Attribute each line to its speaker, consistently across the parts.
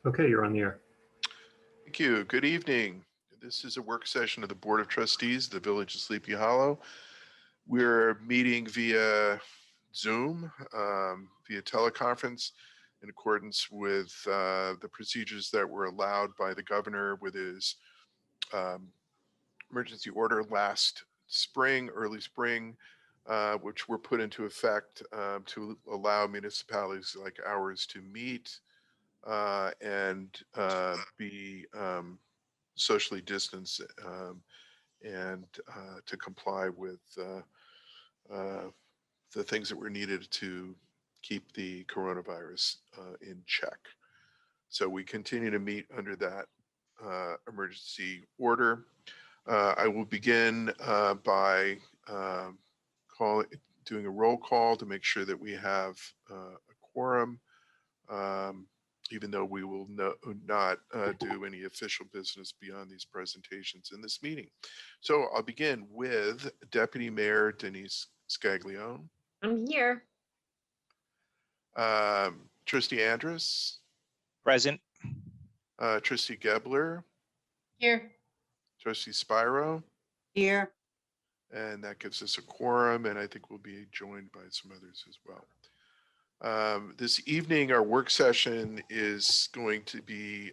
Speaker 1: Okay, you're on the air.
Speaker 2: Thank you. Good evening. This is a work session of the Board of Trustees, the Village of Sleepy Hollow. We're meeting via Zoom, via teleconference, in accordance with the procedures that were allowed by the governor with his emergency order last spring, early spring, which were put into effect to allow municipalities like ours to meet and be socially distanced and to comply with the things that were needed to keep the coronavirus in check. So we continue to meet under that emergency order. I will begin by doing a roll call to make sure that we have a quorum. Even though we will not do any official business beyond these presentations in this meeting. So I'll begin with Deputy Mayor Denise Scaglione.
Speaker 3: I'm here.
Speaker 2: Trustee Andrus.
Speaker 4: Present.
Speaker 2: Trustee Gebler.
Speaker 3: Here.
Speaker 2: Trustee Spiro.
Speaker 5: Here.
Speaker 2: And that gives us a quorum, and I think we'll be joined by some others as well. This evening, our work session is going to be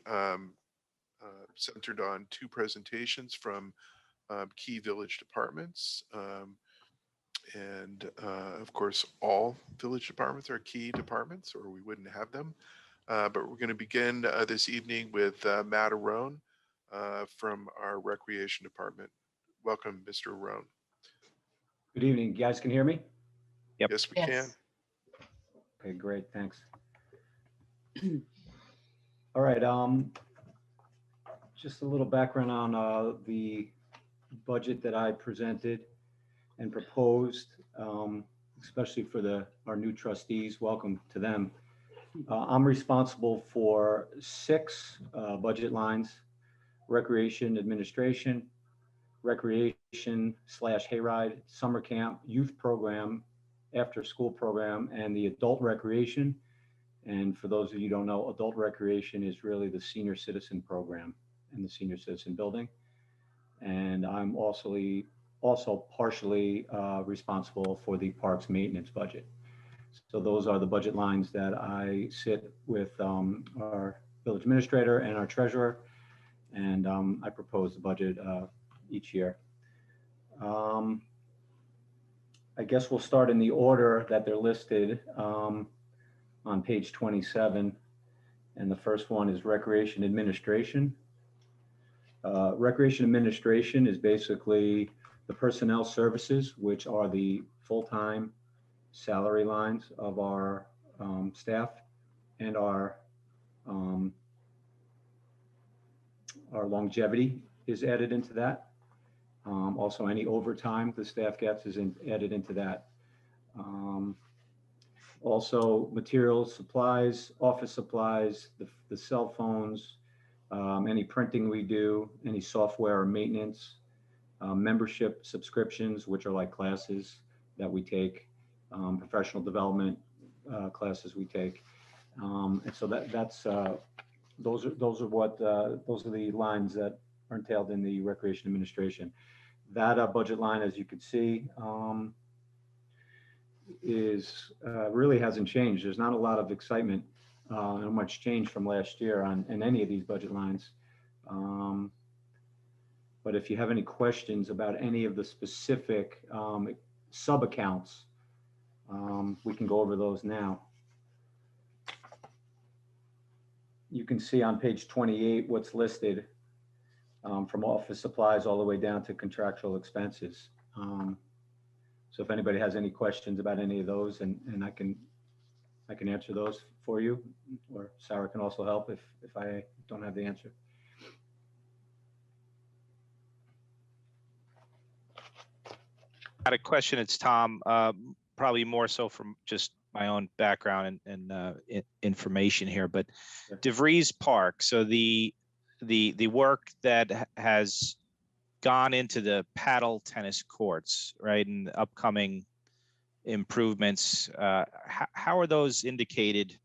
Speaker 2: centered on two presentations from key village departments. And of course, all village departments are key departments, or we wouldn't have them. But we're going to begin this evening with Matt Arone from our Recreation Department. Welcome, Mr. Arone.
Speaker 6: Good evening. You guys can hear me?
Speaker 4: Yep.
Speaker 2: Yes, we can.
Speaker 6: Okay, great, thanks. All right, just a little background on the budget that I presented and proposed, especially for our new trustees. Welcome to them. I'm responsible for 6 budget lines: recreation administration, recreation/hayride, summer camp, youth program, after school program, and the adult recreation. And for those of you who don't know, adult recreation is really the senior citizen program and the senior citizen building. And I'm also partially responsible for the parks maintenance budget. So those are the budget lines that I sit with our village administrator and our treasurer, and I propose the budget each year. I guess we'll start in the order that they're listed on page 27. And the first one is recreation administration. Recreation administration is basically the personnel services, which are the full-time salary lines of our staff, and our longevity is added into that. Also, any overtime the staff gets is added into that. Also, materials, supplies, office supplies, the cell phones, any printing we do, any software or maintenance, membership subscriptions, which are like classes that we take, professional development classes we take. And so those are the lines that are entailed in the recreation administration. That budget line, as you can see, is really hasn't changed. There's not a lot of excitement, not much change from last year in any of these budget lines. But if you have any questions about any of the specific sub accounts, we can go over those now. You can see on page 28 what's listed from office supplies all the way down to contractual expenses. So if anybody has any questions about any of those, and I can answer those for you, or Sarah can also help if I don't have the answer.
Speaker 4: I had a question. It's Tom. Probably more so from just my own background and information here, but
Speaker 6: Sure.
Speaker 4: DeVries Park. So the work that has gone into the paddle tennis courts, right, and the upcoming improvements, how are those indicated,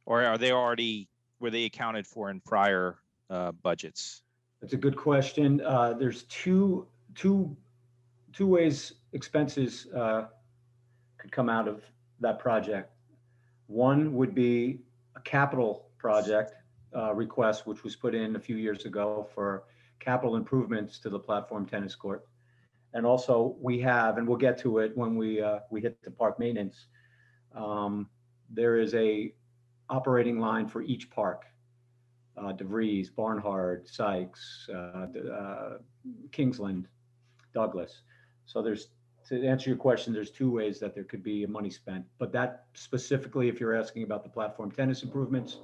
Speaker 4: or are they already were they accounted for in prior budgets?
Speaker 6: That's a good question. There's two ways expenses could come out of that project. One would be a capital project request, which was put in a few years ago for capital improvements to the platform tennis court. And also we have, and we'll get to it when we hit the park maintenance. There is a operating line for each park. DeVries, Barnhart, Sykes, Kingsland, Douglas. So there's, to answer your question, there's two ways that there could be money spent. But that specifically, if you're asking about the platform tennis improvements,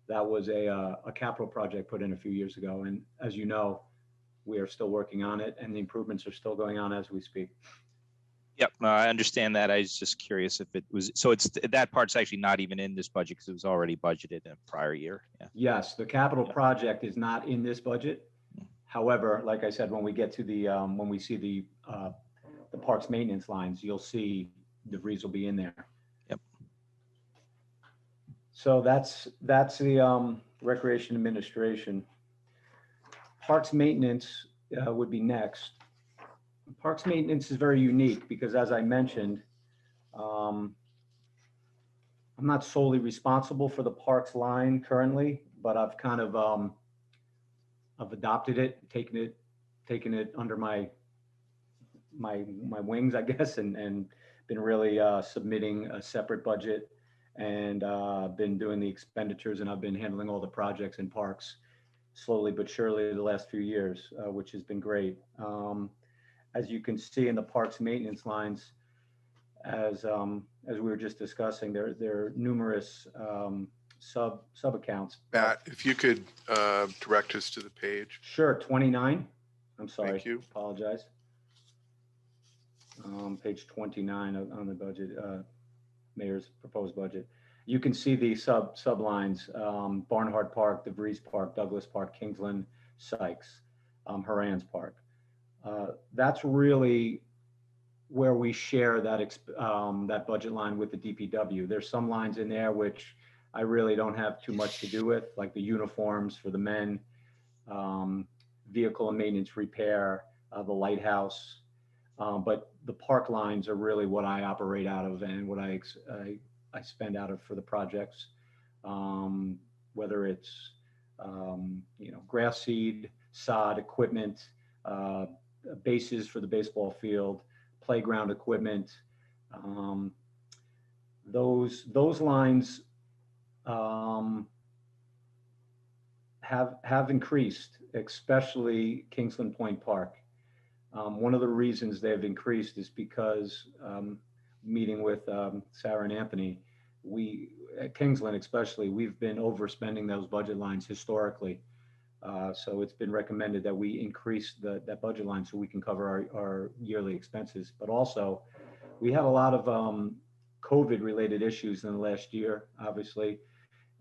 Speaker 6: that was a capital project put in a few years ago. And as you know, we are still working on it, and the improvements are still going on as we speak.
Speaker 4: Yep, no, I understand that. I was just curious if it was, so it's, that part's actually not even in this budget because it was already budgeted in a prior year. Yeah.
Speaker 6: Yes, the capital project is not in this budget. However, like I said, when we get to the, when we see the parks maintenance lines, you'll see DeVries will be in there.
Speaker 4: Yep.
Speaker 6: So that's the recreation administration. Parks maintenance would be next. Parks maintenance is very unique because, as I mentioned, I'm not solely responsible for the parks line currently, but I've kind of I've adopted it, taken it under my wings, I guess, and been really submitting a separate budget, and been doing the expenditures, and I've been handling all the projects in parks slowly but surely the last few years, which has been great. As you can see in the parks maintenance lines, as we were just discussing, there are numerous sub accounts.
Speaker 2: Matt, if you could direct us to the page.
Speaker 6: Sure, 29. I'm sorry.
Speaker 2: Thank you.
Speaker 6: Apologize. Page 29 on the budget, mayor's proposed budget. You can see the sub lines: Barnhart Park, DeVries Park, Douglas Park, Kingsland, Sykes, Horan's Park. That's really where we share that budget line with the DPW. There's some lines in there which I really don't have too much to do with, like the uniforms for the men, vehicle and maintenance repair, the lighthouse. But the park lines are really what I operate out of and what I spend out of for the projects. Whether it's grass seed, sod, equipment, bases for the baseball field, playground equipment. Those lines have increased, especially Kingsland Point Park. One of the reasons they've increased is because meeting with Sarah and Anthony, we at Kingsland especially, we've been overspending those budget lines historically. So it's been recommended that we increase that budget line so we can cover our yearly expenses. But also, we had a lot of COVID related issues in the last year, obviously.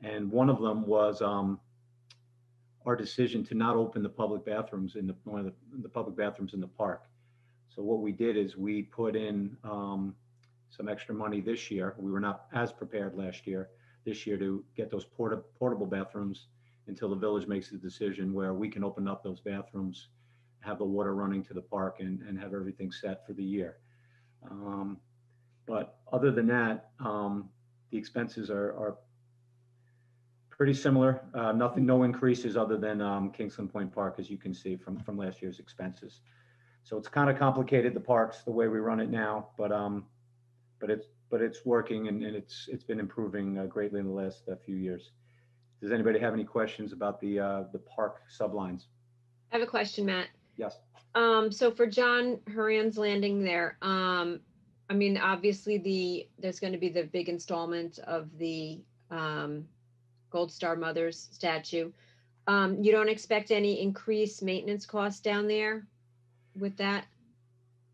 Speaker 6: And one of them was our decision to not open the public bathrooms in one of the public bathrooms in the park. So what we did is we put in some extra money this year. We were not as prepared last year, this year, to get those portable bathrooms until the village makes a decision where we can open up those bathrooms, have the water running to the park, and have everything set for the year. But other than that, the expenses are pretty similar. No increases other than Kingsland Point Park, as you can see from last year's expenses. So it's kind of complicated, the parks, the way we run it now, but it's working, and it's been improving greatly in the last few years. Does anybody have any questions about the park sublines?
Speaker 3: I have a question, Matt.
Speaker 6: Yes.
Speaker 3: So for John Horan's Landing there, I mean, obviously there's going to be the big installment of the Gold Star Mothers statue. You don't expect any increased maintenance costs down there with that?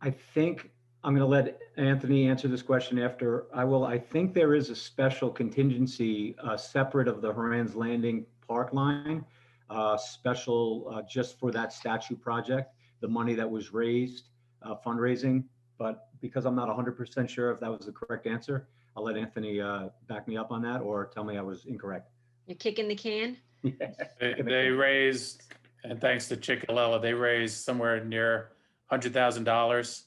Speaker 6: I think I'm going to let Anthony answer this question after I will. I think there is a special contingency separate of the Horan's Landing park line, special just for that statue project, the money that was raised, fundraising. But because I'm not 100% sure if that was the correct answer, I'll let Anthony back me up on that or tell me I was incorrect.
Speaker 3: You're kicking the can?
Speaker 1: They raised, and thanks to Chickalella, they raised somewhere near $100,000,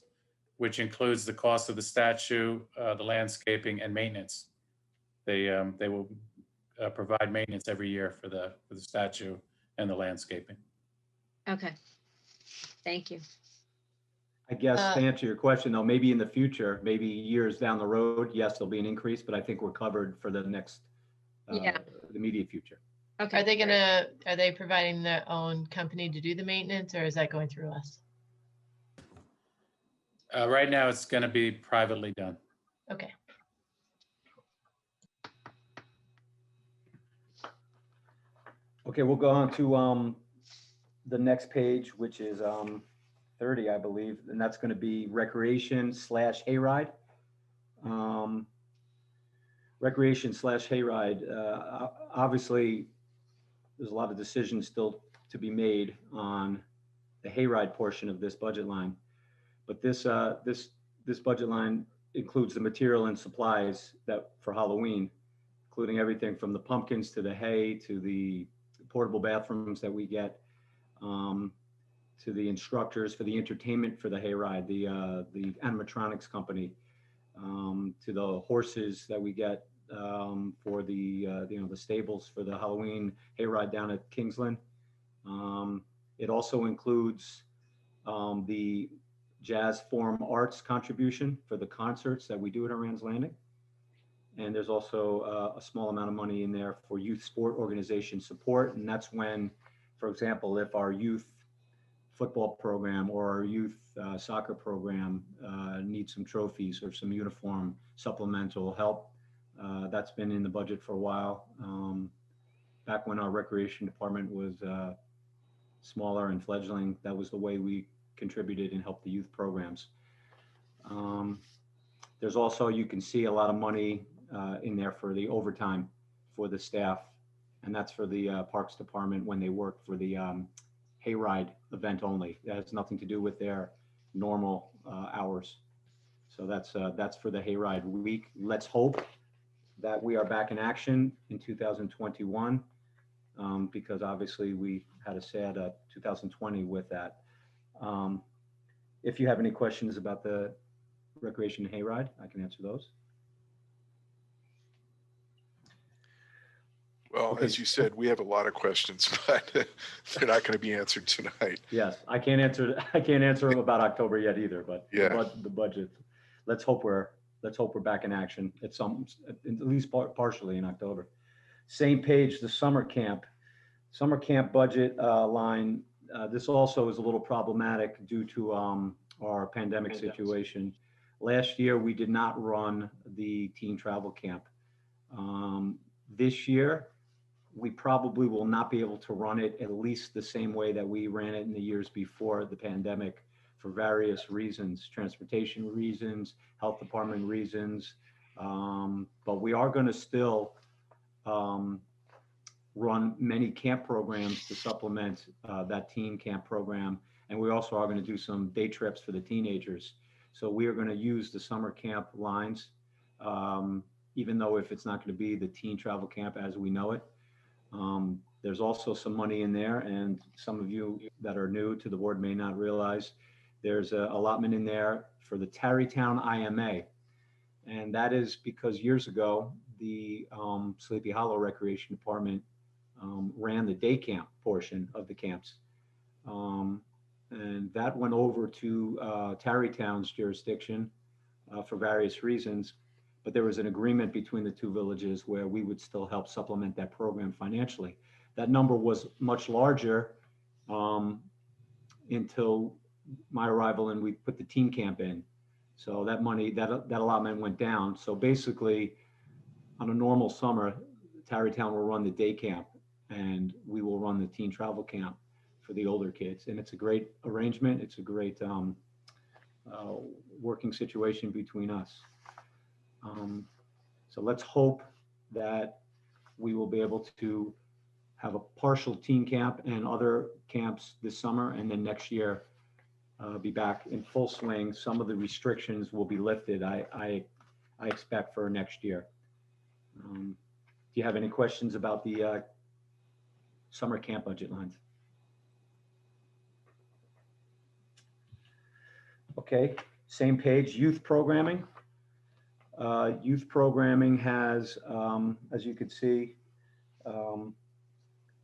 Speaker 1: which includes the cost of the statue, the landscaping, and maintenance. They will provide maintenance every year for the statue and the landscaping.
Speaker 3: Okay. Thank you.
Speaker 6: I guess to answer your question though, maybe in the future, maybe years down the road, yes, there'll be an increase, but I think we're covered for the next,
Speaker 3: Yeah.
Speaker 6: the immediate future.
Speaker 3: Okay.
Speaker 5: Are they providing their own company to do the maintenance, or is that going through us?
Speaker 1: Right now, it's going to be privately done.
Speaker 5: Okay.
Speaker 6: Okay, we'll go on to the next page, which is 30, I believe, and that's going to be recreation/hayride. Recreation/hayride. Obviously, there's a lot of decisions still to be made on the hayride portion of this budget line, but this budget line includes the material and supplies that for Halloween, including everything from the pumpkins to the hay to the portable bathrooms that we get, to the instructors for the entertainment for the hayride, the animatronics company, to the horses that we get for the the stables for the Halloween hayride down at Kingsland. It also includes the Jazz Forum Arts contribution for the concerts that we do at Aran's Landing. And there's also a small amount of money in there for youth sport organization support. And that's when, for example, if our youth football program or our youth soccer program needs some trophies or some uniform supplemental help, that's been in the budget for a while. Back when our recreation department was smaller and fledgling, that was the way we contributed and helped the youth programs. There's also, you can see a lot of money in there for the overtime for the staff, and that's for the Parks Department when they work for the hayride event only. That has nothing to do with their normal hours. So that's for the hayride week. Let's hope that we are back in action in 2021, because obviously we had a sad 2020 with that. If you have any questions about the recreation hayride, I can answer those.
Speaker 2: Well,
Speaker 6: Okay.
Speaker 2: as you said, we have a lot of questions, but they're not going to be answered tonight.
Speaker 6: Yes, I can't answer them about October yet either, but
Speaker 2: Yeah.
Speaker 6: the budget. Let's hope we're back in action at least partially in October. Same page, the summer camp budget line. This also is a little problematic due to our pandemic situation. Last year, we did not run the teen travel camp. This year, we probably will not be able to run it at least the same way that we ran it in the years before the pandemic for various reasons, transportation reasons, health department reasons. But we are going to still run many camp programs to supplement that teen camp program. And we also are going to do some day trips for the teenagers. So we are going to use the summer camp lines, even though if it's not going to be the teen travel camp as we know it. There's also some money in there, and some of you that are new to the board may not realize there's an allotment in there for the Tarrytown IMA. And that is because years ago, the Sleepy Hollow Recreation Department ran the day camp portion of the camps. And that went over to Tarrytown's jurisdiction for various reasons. But there was an agreement between the two villages where we would still help supplement that program financially. That number was much larger until my arrival, and we put the teen camp in. So that money, that allotment went down. So basically, on a normal summer, Tarrytown will run the day camp, and we will run the teen travel camp for the older kids. And it's a great arrangement. It's a great working situation between us. So let's hope that we will be able to have a partial teen camp and other camps this summer, and then next year be back in full swing. Some of the restrictions will be lifted, I expect, for next year. you have any questions about the summer camp budget lines? Okay, same page, youth programming. Youth programming has, as you can see,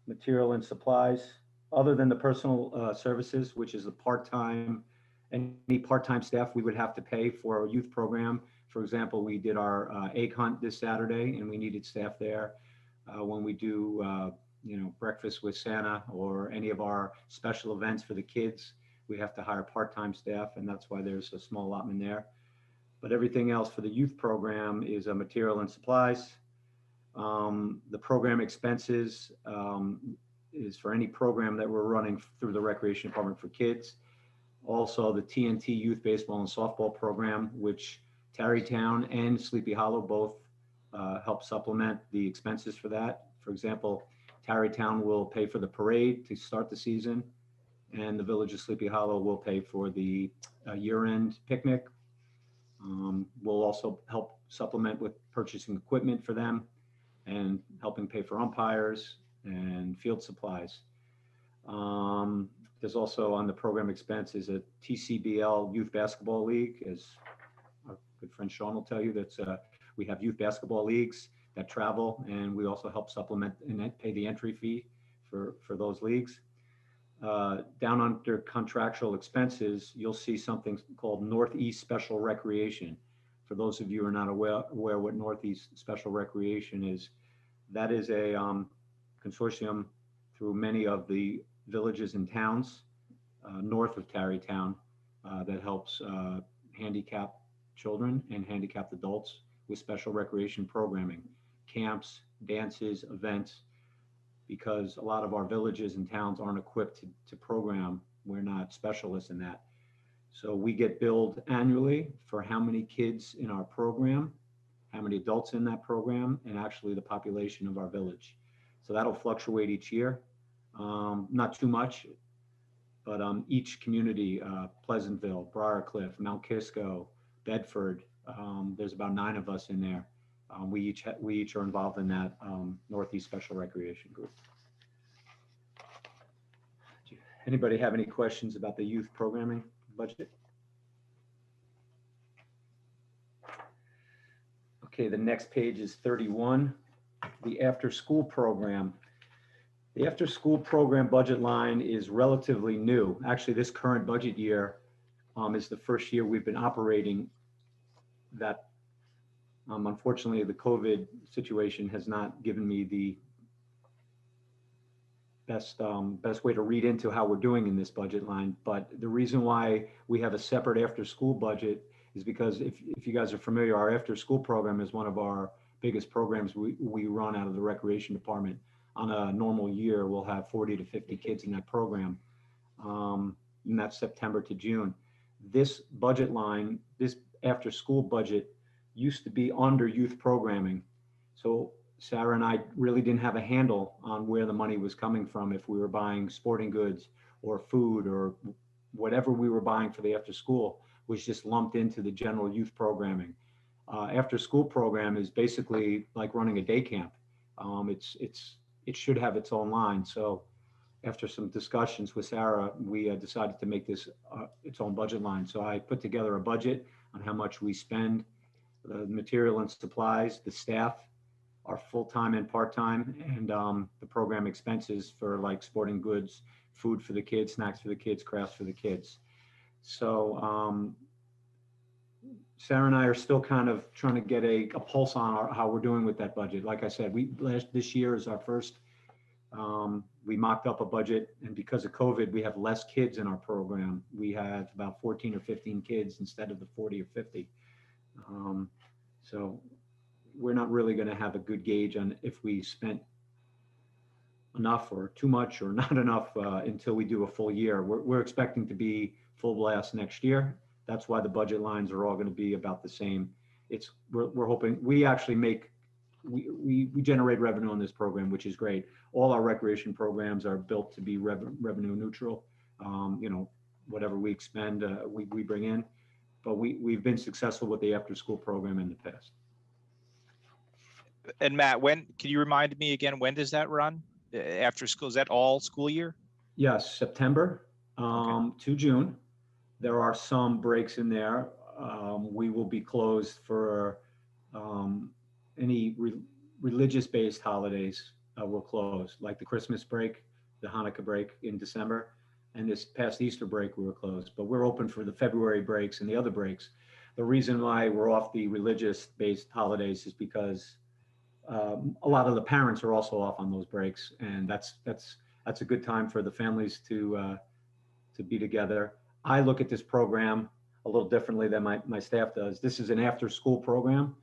Speaker 6: material and supplies, other than the personal services, which is the part-time, any part-time staff we would have to pay for our youth program. For example, we did our egg hunt this Saturday and we needed staff there. When we do, breakfast with Santa or any of our special events for the kids, we have to hire part-time staff, and that's why there's a small allotment there. But everything else for the youth program is material and supplies. The program expenses is for any program that we're running through the Recreation Department for kids. Also, the TNT Youth Baseball and Softball program, which Tarrytown and Sleepy Hollow both help supplement the expenses for that. For example, Tarrytown will pay for the parade to start the season, and the Village of Sleepy Hollow will pay for the year-end picnic. We'll also help supplement with purchasing equipment for them and helping pay for umpires and field supplies. There's also on the program expenses a TCBL Youth Basketball League, as our good friend Sean will tell you. We have youth basketball leagues that travel, and we also help supplement and pay the entry fee for those leagues. Down under contractual expenses, you'll see something called Northeast Special Recreation. For those of you who are not aware what Northeast Special Recreation is, that is a consortium through many of the villages and towns north of Tarrytown that helps handicapped children and handicapped adults with special recreation programming, camps, dances, events, because a lot of our villages and towns aren't equipped to program. We're not specialists in that. So we get billed annually for how many kids in our program, how many adults in that program, and actually the population of our village. So that'll fluctuate each year, not too much, but each community, Pleasantville, Briarcliff, Mount Kisco, Bedford, there's about 9 of us in there. We each are involved in that Northeast Special Recreation Group. Anybody have any questions about the youth programming budget? Okay, the next page is 31, the after-school program. The after-school program budget line is relatively new. Actually, this current budget year is the first year we've been operating that. Unfortunately, the COVID situation has not given me the best way to read into how we're doing in this budget line. But the reason why we have a separate after-school budget is because if you guys are familiar, our after-school program is one of our biggest programs we run out of the Recreation Department. On a normal year, we'll have 40 to 50 kids in that program, and that's September to June. This budget line, this after-school budget, used to be under youth programming. So Sarah and I really didn't have a handle on where the money was coming from, if we were buying sporting goods or food or whatever we were buying for the after school was just lumped into the general youth programming. After school program is basically like running a day camp. It should have its own line. So after some discussions with Sarah, we decided to make this its own budget line. So I put together a budget on how much we spend, the material and supplies, the staff, our full-time and part-time, and the program expenses for like sporting goods, food for the kids, snacks for the kids, crafts for the kids. So Sarah and I are still kind of trying to get a pulse on how we're doing with that budget. Like I said, this year is our first, we mocked up a budget, and because of COVID, we have less kids in our program. We have about 14 or 15 kids instead of the 40 or 50. So we're not really going to have a good gauge on if we spent enough or too much or not enough until we do a full year. We're expecting to be full blast next year. That's why the budget lines are all going to be about the same. We're hoping we actually we generate revenue on this program, which is great. All our recreation programs are built to be revenue neutral. Whatever we expend, we bring in. But we've been successful with the after-school program in the past.
Speaker 4: And Matt, when, can you remind me again, when does that run? After school, is that all school year?
Speaker 6: Yes, September to June. There are some breaks in there. We will be closed for any religious-based holidays. We're closed, like the Christmas break, the Hanukkah break in December, and this past Easter break we were closed. But we're open for the February breaks and the other breaks. The reason why we're off the religious-based holidays is because a lot of the parents are also off on those breaks, and that's a good time for the families to be together. I look at this program a little differently than my staff does. This is an after-school program.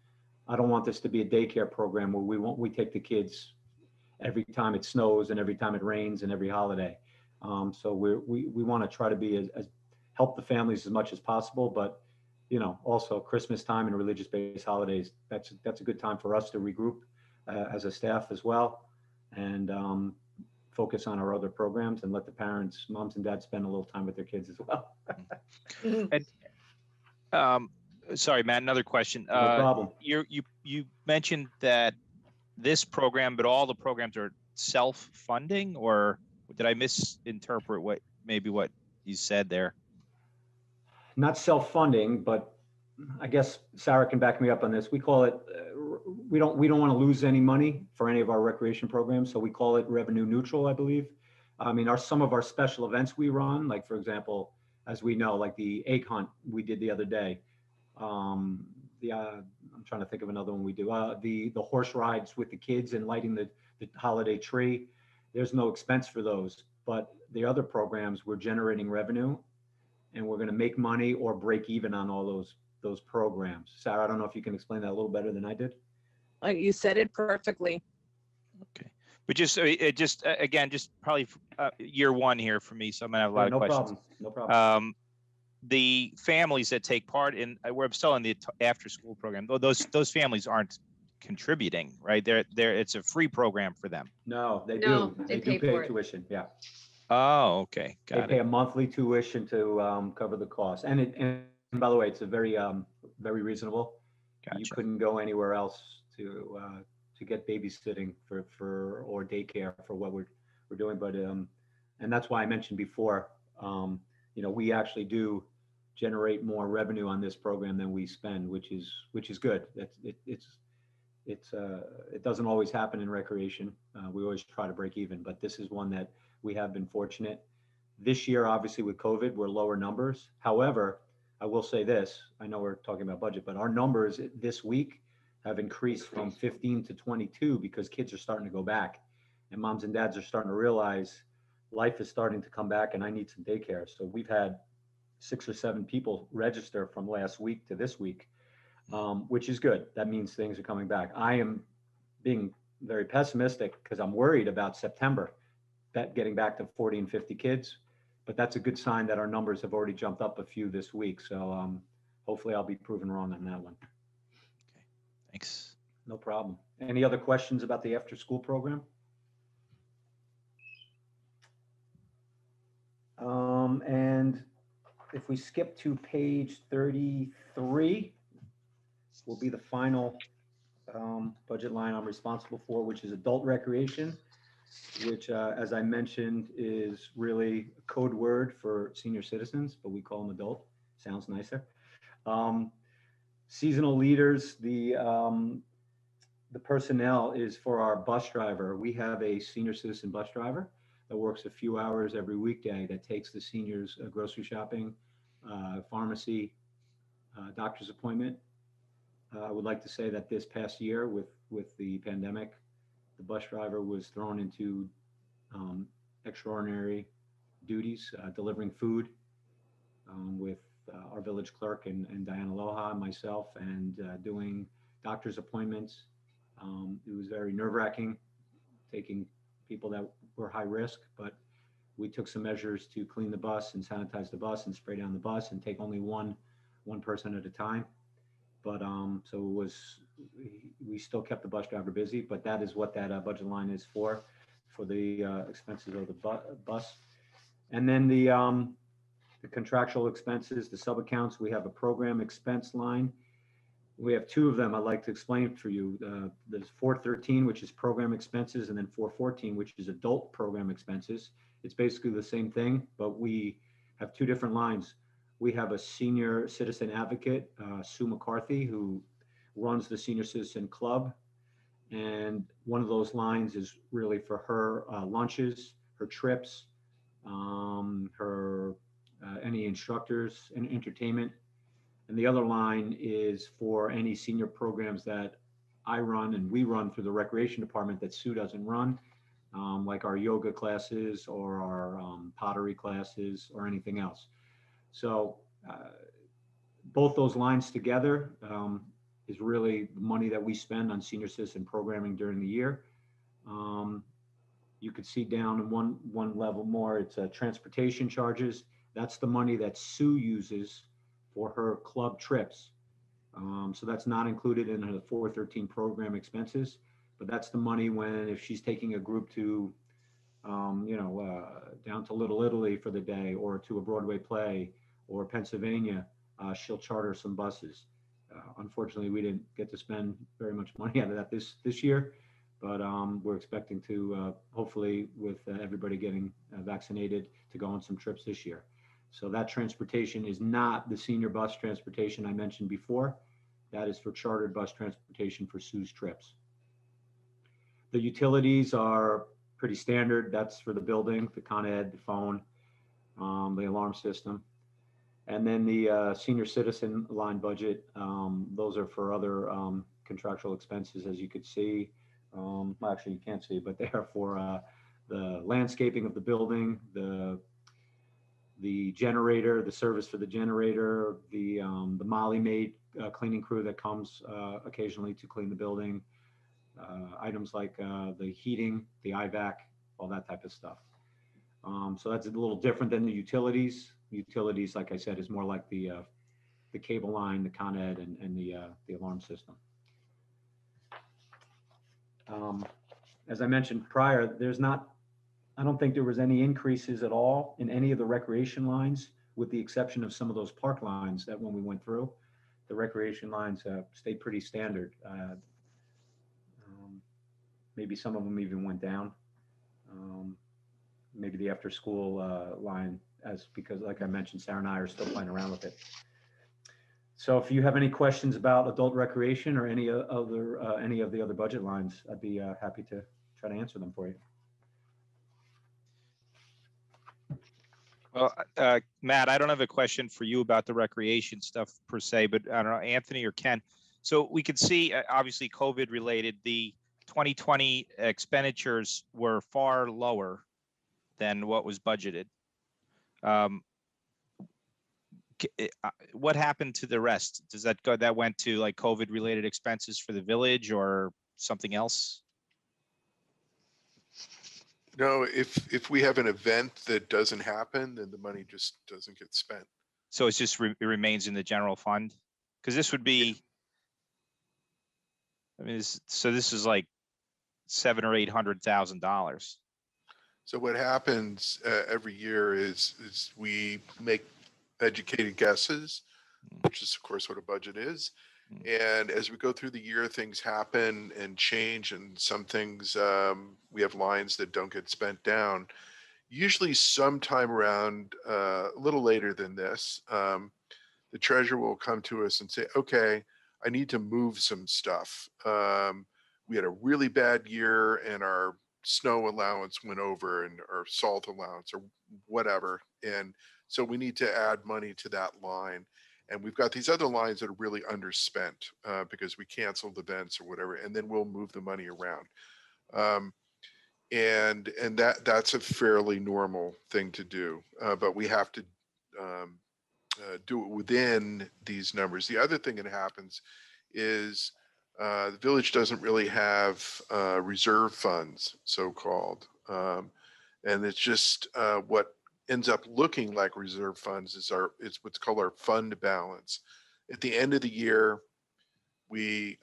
Speaker 6: I don't want this to be a daycare program where we take the kids every time it snows and every time it rains and every holiday. So we want to try to be as help the families as much as possible, but also Christmas time and religious-based holidays. That's a good time for us to regroup as a staff as well, and focus on our other programs and let the parents, moms and dads, spend a little time with their kids as well.
Speaker 4: And sorry, Matt, another question.
Speaker 6: No problem.
Speaker 4: You mentioned that this program, but all the programs are self-funding, or did I misinterpret what you said there?
Speaker 6: Not self-funding, but I guess Sarah can back me up on this. We call it, we don't want to lose any money for any of our recreation programs, so we call it revenue neutral, I believe. I mean, some of our special events we run, like for example, as we know, like the egg hunt we did the other day. I'm trying to think of another one we do. The horse rides with the kids and lighting the holiday tree. There's no expense for those, but the other programs, we're generating revenue, and we're going to make money or break even on all those programs. Sarah, I don't know if you can explain that a little better than I did.
Speaker 7: You said it perfectly.
Speaker 4: Okay, but just again, just probably year one here for me, so I'm gonna have a lot of questions.
Speaker 6: No problem.
Speaker 4: The families that take part in, we're still in the after school program. Those families aren't contributing, right? It's a free program for them.
Speaker 6: No, they
Speaker 3: No,
Speaker 6: do.
Speaker 3: they
Speaker 6: They do
Speaker 3: pay for
Speaker 6: pay
Speaker 3: it.
Speaker 6: tuition. Yeah.
Speaker 4: Oh, okay,
Speaker 6: They
Speaker 4: got
Speaker 6: pay
Speaker 4: it.
Speaker 6: a monthly tuition to cover the cost. And by the way, it's a very reasonable. You
Speaker 4: Gotcha.
Speaker 6: couldn't go anywhere else to get babysitting for or daycare for what we're doing. But and that's why I mentioned before, we actually do generate more revenue on this program than we spend, which is good. It doesn't always happen in recreation. We always try to break even, but this is one that we have been fortunate. This year, obviously with COVID, we're lower numbers. However, I will say this, I know we're talking about budget, but our numbers this week have increased from 15 to 22 because kids are starting to go back, and moms and dads are starting to realize life is starting to come back and I need some daycare. So we've had 6 or 7 people register from last week to this week, which is good. That means things are coming back. I am being very pessimistic because I'm worried about September, that getting back to 40 and 50 kids, but that's a good sign that our numbers have already jumped up a few this week. So hopefully I'll be proven wrong on that one.
Speaker 4: Okay, thanks.
Speaker 6: No problem. Any other questions about the after school program? And if we skip to page 33, will be the final budget line I'm responsible for, which is adult recreation, which, as I mentioned, is really a code word for senior citizens, but we call them adult. Sounds nicer. Seasonal leaders, the personnel is for our bus driver. We have a senior citizen bus driver that works a few hours every weekday that takes the seniors grocery shopping, pharmacy, doctor's appointment. I would like to say that this past year with the pandemic, the bus driver was thrown into extraordinary duties, delivering food with our village clerk and Diana Loha and myself, and doing doctor's appointments. It was very nerve-wracking taking people that were high risk, but we took some measures to clean the bus and sanitize the bus and spray down the bus and take only one person at a time. But so it was, we still kept the bus driver busy, but that is what that budget line is for the expenses of the bus. And then the contractual expenses, the sub accounts, we have a program expense line. We have two of them I'd like to explain for you. There's 413, which is program expenses, and then 414, which is adult program expenses. It's basically the same thing, but we have two different lines. We have a senior citizen advocate, Sue McCarthy, who runs the Senior Citizen Club. And one of those lines is really for her lunches, her trips, her any instructors and entertainment. And the other line is for any senior programs that I run and we run through the recreation department that Sue doesn't run, like our yoga classes or our pottery classes or anything else. So both those lines together is really the money that we spend on senior citizen programming during the year. You could see down in one level more, it's transportation charges. That's the money that Sue uses for her club trips. So that's not included in the 413 program expenses, but that's the money when, if she's taking a group to, down to Little Italy for the day or to a Broadway play or Pennsylvania, she'll charter some buses. Unfortunately, we didn't get to spend very much money out of that this year, but we're expecting to, hopefully with everybody getting vaccinated, to go on some trips this year. So that transportation is not the senior bus transportation I mentioned before. That is for chartered bus transportation for Sue's trips. The utilities are pretty standard. That's for the building, the Con Ed, the phone, the alarm system. And then the senior citizen line budget, those are for other contractual expenses, as you could see. Well, actually, you can't see, but they are for the landscaping of the building, the generator, the service for the generator, the Molly Maid cleaning crew that comes occasionally to clean the building, items like the heating, the IVAC, all that type of stuff. So that's a little different than the utilities. Utilities, like I said, is more like the cable line, the Con Ed, and the alarm system. As I mentioned prior, I don't think there was any increases at all in any of the recreation lines, with the exception of some of those park lines that when we went through, the recreation lines stayed pretty standard. Maybe some of them even went down. Maybe the after school line, because like I mentioned, Sarah and I are still playing around with it. So if you have any questions about adult recreation or any of the other budget lines, I'd be happy to try to answer them for you.
Speaker 4: Well, Matt, I don't have a question for you about the recreation stuff per se, but I don't know, Anthony or Ken. So we could see, obviously, COVID related, the 2020 expenditures were far lower than what was budgeted. What happened to the rest? Does that go? That went to like COVID related expenses for the village or something else?
Speaker 2: No, if we have an event that doesn't happen, then the money just doesn't get spent.
Speaker 4: So it's just it remains in the general fund? Because this would be, I mean, so this is like $700,000 or $800,000.
Speaker 2: So what happens every year is we make educated guesses, which is of course what a budget is. And as we go through the year, things happen and change, and some things, we have lines that don't get spent down. Usually sometime around a little later than this, the treasurer will come to us and say, okay, I need to move some stuff. We had a really bad year and our snow allowance went over, and our salt allowance or whatever. And so we need to add money to that line. And we've got these other lines that are really underspent because we canceled events or whatever, and then we'll move the money around. And that's a fairly normal thing to do, but we have to do it within these numbers. The other thing that happens is the village doesn't really have reserve funds, so-called. And it's just what ends up looking like reserve funds is what's called our fund balance. At the end of the year, we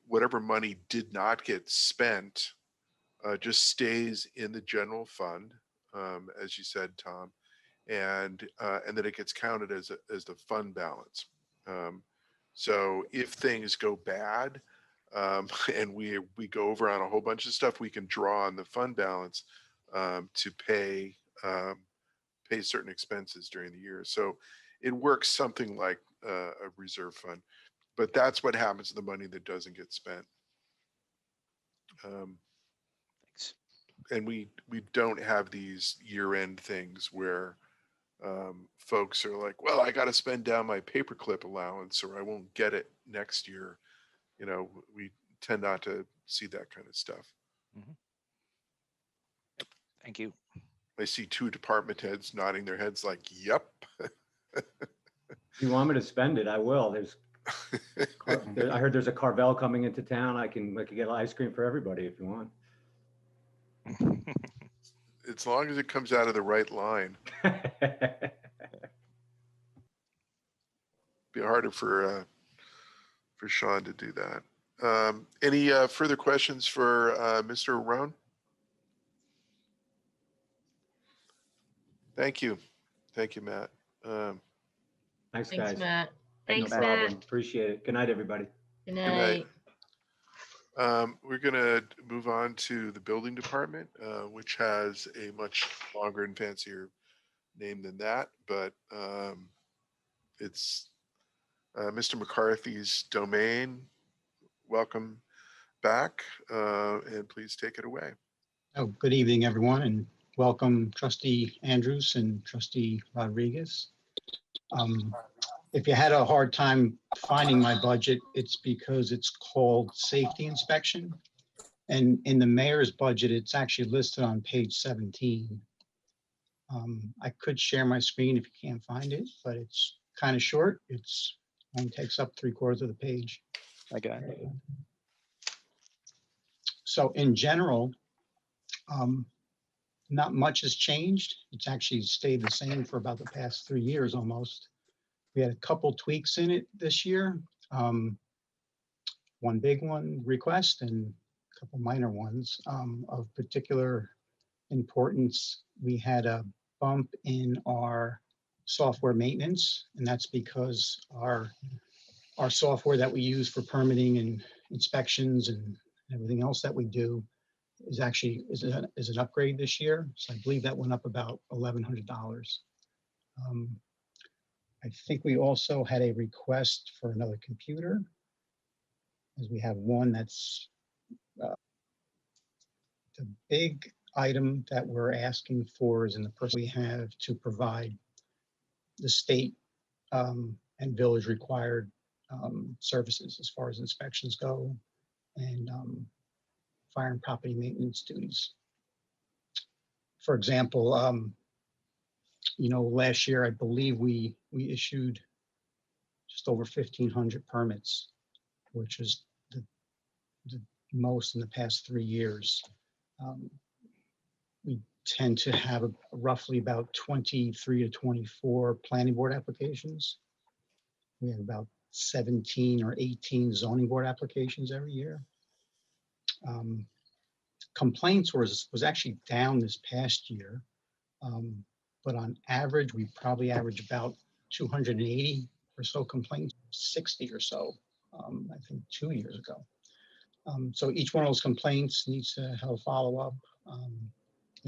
Speaker 2: whatever money did not get spent just stays in the general fund, as you said, Tom, and then it gets counted as the fund balance. So if things go bad, and we go over on a whole bunch of stuff, we can draw on the fund balance to pay certain expenses during the year. So it works something like a reserve fund, but that's what happens to the money that doesn't get spent.
Speaker 4: Thanks.
Speaker 2: And we don't have these year-end things where folks are like, well, I got to spend down my paperclip allowance or I won't get it next year. You know, we tend not to see that kind of stuff.
Speaker 4: Thank you.
Speaker 2: I see two department heads nodding their heads like, yep.
Speaker 6: If you want me to spend it, I will. I heard there's a Carvel coming into town. I can get ice cream for everybody if you want.
Speaker 2: As long as it comes out of the right line. Be harder for Sean to do that. Any further questions for Mr. Roan? Thank you, Matt.
Speaker 6: Thanks,
Speaker 5: Thanks,
Speaker 6: guys.
Speaker 5: Matt.
Speaker 6: No
Speaker 3: Thanks,
Speaker 6: problem.
Speaker 3: Matt.
Speaker 6: Appreciate it. Good night, everybody.
Speaker 5: Good
Speaker 2: night.
Speaker 5: night.
Speaker 2: We're gonna move on to the building department, which has a much longer and fancier name than that, but it's Mr. McCarthy's domain. Welcome back, and please take it away.
Speaker 8: Oh, good evening, everyone, and welcome Trustee Andrews and Trustee Rodriguez. If you had a hard time finding my budget, it's because it's called safety inspection. And in the mayor's budget, it's actually listed on page 17. I could share my screen if you can't find it, but it's kind of short. It's only takes up 3/4 of the page.
Speaker 4: I got it.
Speaker 8: So in general, not much has changed. It's actually stayed the same for about the past 3 years almost. We had a couple tweaks in it this year. One big one request and a couple minor ones of particular importance. We had a bump in our software maintenance, and that's because our software that we use for permitting and inspections and everything else that we do is actually is an upgrade this year. So I believe that went up about $1,100. I think we also had a request for another computer, as we have one that's the big item that we're asking for is in the person we have to provide the state and village required services as far as inspections go and fire and property maintenance duties. For example, last year, I believe we issued just over 1,500 permits, which is the most in the past 3 years. We tend to have roughly about 23 to 24 planning board applications. We have about 17 or 18 zoning board applications every year. Complaints was actually down this past year. But on average, we probably average about 280 or so complaints, 60 or so, I think 2 years ago. So each one of those complaints needs to have a follow-up.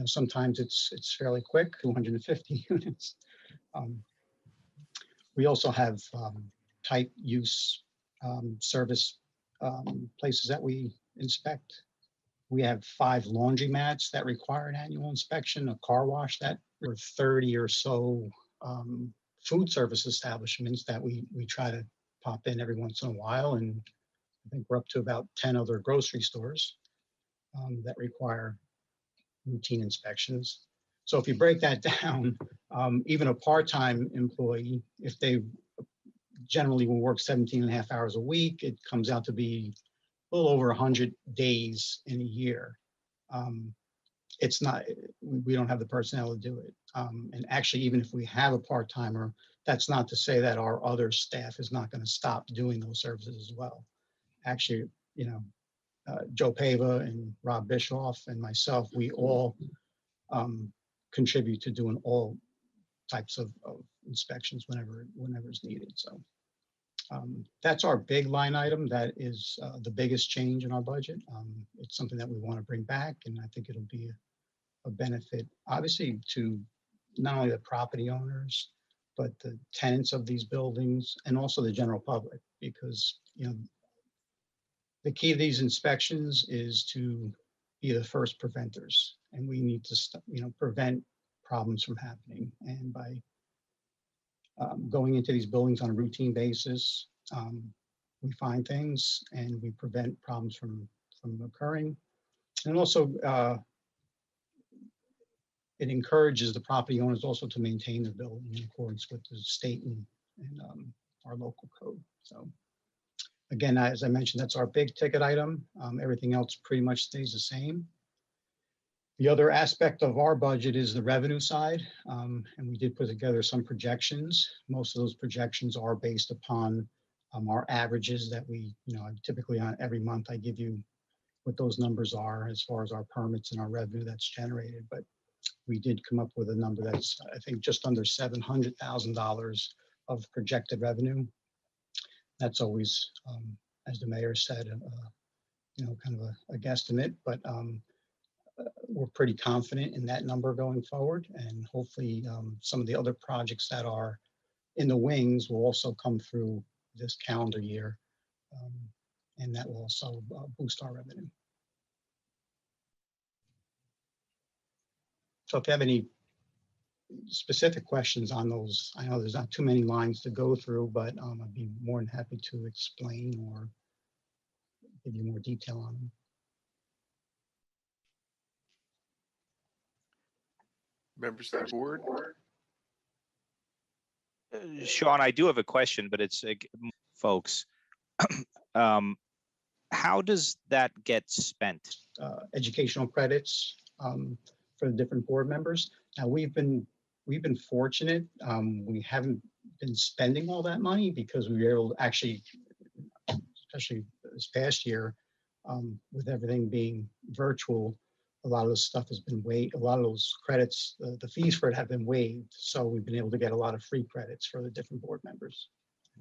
Speaker 8: Sometimes it's fairly quick, 250 units. We also have type use service places that we inspect. We have 5 laundromats that require an annual inspection, a car wash that, or 30 or so food service establishments that we try to pop in every once in a while. And I think we're up to about 10 other grocery stores that require routine inspections. So if you break that down, even a part-time employee, if they generally will work 17.5 hours a week, it comes out to be a little over 100 days in a year. It's not, we don't have the personnel to do it. And actually, even if we have a part-timer, that's not to say that our other staff is not going to stop doing those services as well. Actually, Joe Pava and Rob Bischoff and myself, we all contribute to doing all types of inspections whenever it's needed. So That's our big line item. That is the biggest change in our budget. It's something that we want to bring back, and I think it'll be a benefit, obviously, to not only the property owners, but the tenants of these buildings and also the general public, because, you know, the key to these inspections is to be the first preventers, and we need to, prevent problems from happening. And by going into these buildings on a routine basis, we find things and we prevent problems from occurring. And also, it encourages the property owners also to maintain their building in accordance with the state and our local code. So again, as I mentioned, that's our big ticket item. Everything else pretty much stays the same. The other aspect of our budget is the revenue side, and we did put together some projections. Most of those projections are based upon our averages that we, typically on every month I give you what those numbers are as far as our permits and our revenue that's generated. But we did come up with a number that's, I think, just under $700,000 of projected revenue. That's always, as the mayor said, kind of a guesstimate, but we're pretty confident in that number going forward. And hopefully some of the other projects that are in the wings will also come through this calendar year. And that will also boost our revenue. So if you have any specific questions on those, I know there's not too many lines to go through, but I'd be more than happy to explain or give you more detail on them.
Speaker 2: Members of the board?
Speaker 4: Sean, I do have a question, but it's folks. How does that get spent?
Speaker 8: Educational credits for the different board members. Now we've been fortunate. We haven't been spending all that money because we were able to actually, especially this past year, with everything being virtual, a lot of this stuff has been waived. A lot of those credits, the fees for it have been waived. So we've been able to get a lot of free credits for the different board members.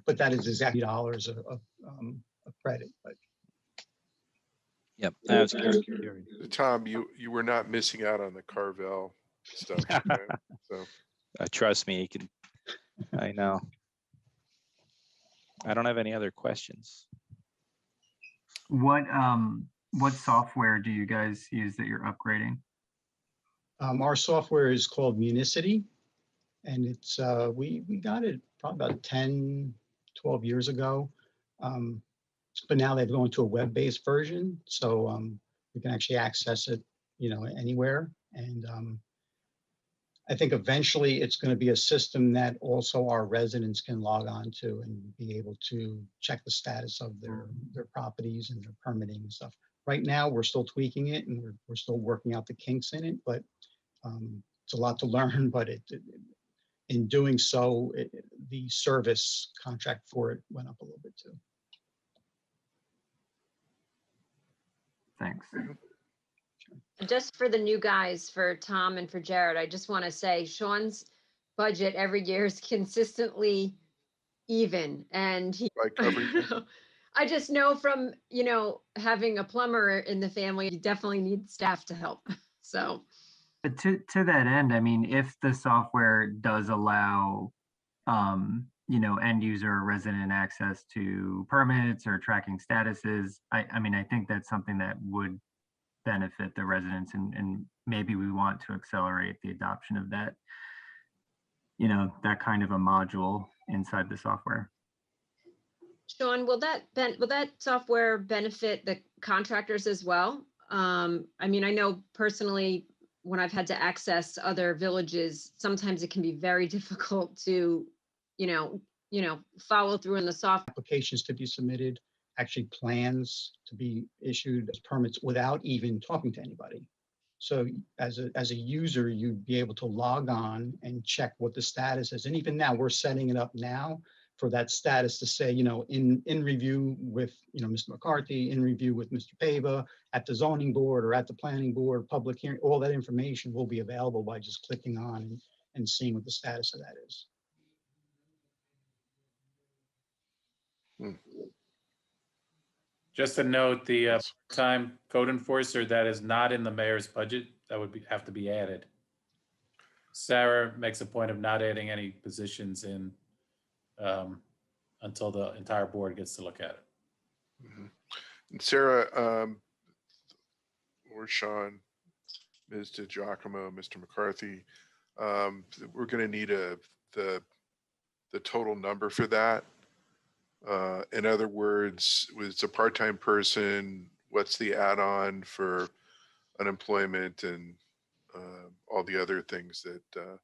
Speaker 8: But that is exactly $dollars of credit. But
Speaker 4: Yep, I was curious.
Speaker 2: Tom, you were not missing out on the Carvel stuff. Okay? So
Speaker 4: Trust me, you can. I know. I don't have any other questions.
Speaker 9: What software do you guys use that you're upgrading?
Speaker 8: Our software is called Municity, and it's we got it probably about 10, 12 years ago. But now they've gone to a web-based version, so we can actually access it, anywhere. And I think eventually it's going to be a system that also our residents can log on to and be able to check the status of their properties and their permitting and stuff. Right now, we're still tweaking it and we're still working out the kinks in it, but it's a lot to learn. But in doing so, the service contract for it went up a little bit too.
Speaker 9: Thanks.
Speaker 3: Just for the new guys, for Tom and for Jared, I just want to say Sean's budget every year is consistently even, and he,
Speaker 2: like everything.
Speaker 3: I just know from, having a plumber in the family, you definitely need staff to help. So.
Speaker 9: But to that end, I mean, if the software does allow, end user or resident access to permits or tracking statuses, I mean, I think that's something that would benefit the residents, and maybe we want to accelerate the adoption of that, that kind of a module inside the software.
Speaker 3: Sean, will that software benefit the contractors as well? I mean, I know personally, when I've had to access other villages, sometimes it can be very difficult to, follow through in the software.
Speaker 8: Applications to be submitted, actually plans to be issued as permits without even talking to anybody. So as a user, you'd be able to log on and check what the status is. And even now, we're setting it up now for that status to say, in review with, Mr. McCarthy, in review with Mr. Pava, at the zoning board or at the planning board, public hearing, all that information will be available by just clicking on and seeing what the status of that is.
Speaker 1: Just to note, the
Speaker 2: Yes.
Speaker 1: time code enforcer that is not in the mayor's budget, that would have to be added. Sarah makes a point of not adding any positions in until the entire board gets to look at it.
Speaker 2: Mhm. And Sarah, or Sean, Ms. DiGiacomo, Mr. McCarthy, we're going to need the total number for that. In other words, it's a part-time person, what's the add-on for unemployment and all the other things that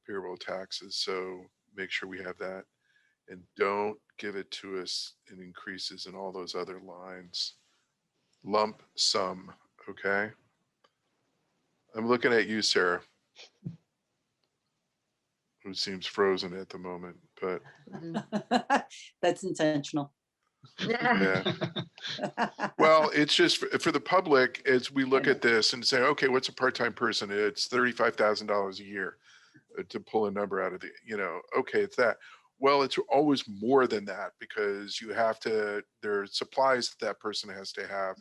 Speaker 2: payroll taxes. So make sure we have that, and don't give it to us in increases in all those other lines. Lump sum, okay? I'm looking at you, Sarah, who seems frozen at the moment, but
Speaker 10: That's intentional.
Speaker 2: yeah. Well, it's just for the public, as we look at this and say, okay, what's a part-time person? It's $35,000 a year to pull a number out of the, okay, it's that. Well, it's always more than that, because you have to, there are supplies that person has to have.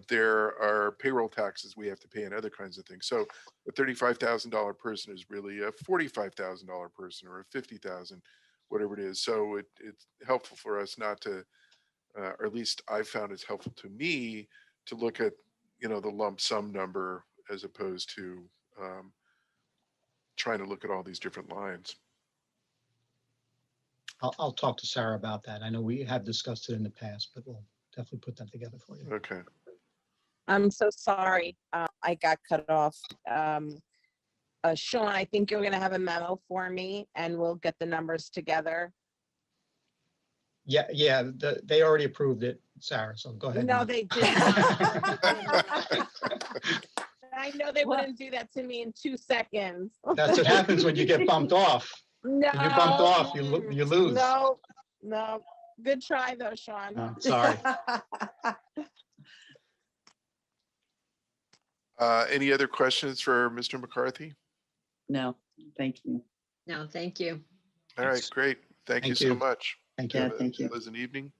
Speaker 2: There are payroll taxes we have to pay and other kinds of things. So a $35,000 person is really a $45,000 person, or a 50,000, whatever it is. So it's helpful for us not to, or at least I found it's helpful to me to look at, the lump sum number, as opposed to trying to look at all these different lines.
Speaker 8: I'll talk to Sarah about that. I know we have discussed it in the past, but we'll definitely put that together for you.
Speaker 2: Okay.
Speaker 7: I'm so sorry. I got cut off. Sean, I think you're gonna have a memo for me and we'll get the numbers together.
Speaker 8: Yeah, they already approved it, Sarah, so go ahead.
Speaker 7: No, they did not. I know they
Speaker 10: What?
Speaker 7: wouldn't do that to me in 2 seconds.
Speaker 8: That's what happens when you get bumped off.
Speaker 7: No.
Speaker 8: When you're bumped off, you lose.
Speaker 7: No. Good try though, Sean.
Speaker 8: Sorry.
Speaker 2: Any other questions for Mr. McCarthy?
Speaker 10: No, thank you.
Speaker 3: No, thank you.
Speaker 2: All right, great. Thank you
Speaker 8: Thank
Speaker 2: so
Speaker 8: you.
Speaker 2: much.
Speaker 8: Thank
Speaker 10: Yeah,
Speaker 8: you.
Speaker 2: Have a
Speaker 10: thank you.
Speaker 2: Pleasant evening.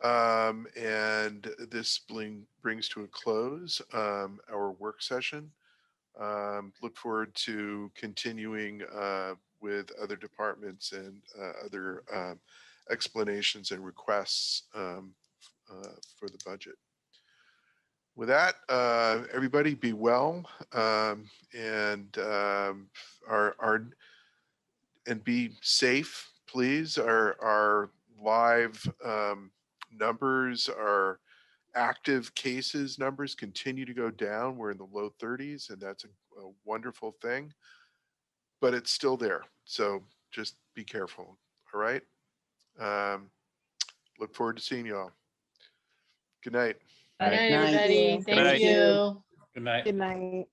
Speaker 2: And this brings to a close our work session. Look forward to continuing with other departments and other explanations and requests for the budget. With that, everybody be well, and be safe, please. Our live numbers, our active cases numbers continue to go down. We're in the low 30s, and that's a wonderful thing, but it's still there. So just be careful. All right. Look forward to seeing you all. Good night.
Speaker 5: Good night,
Speaker 10: Night.
Speaker 5: everybody.
Speaker 10: Good
Speaker 5: Thank
Speaker 4: night.
Speaker 5: you.
Speaker 1: Good night.
Speaker 7: Good night.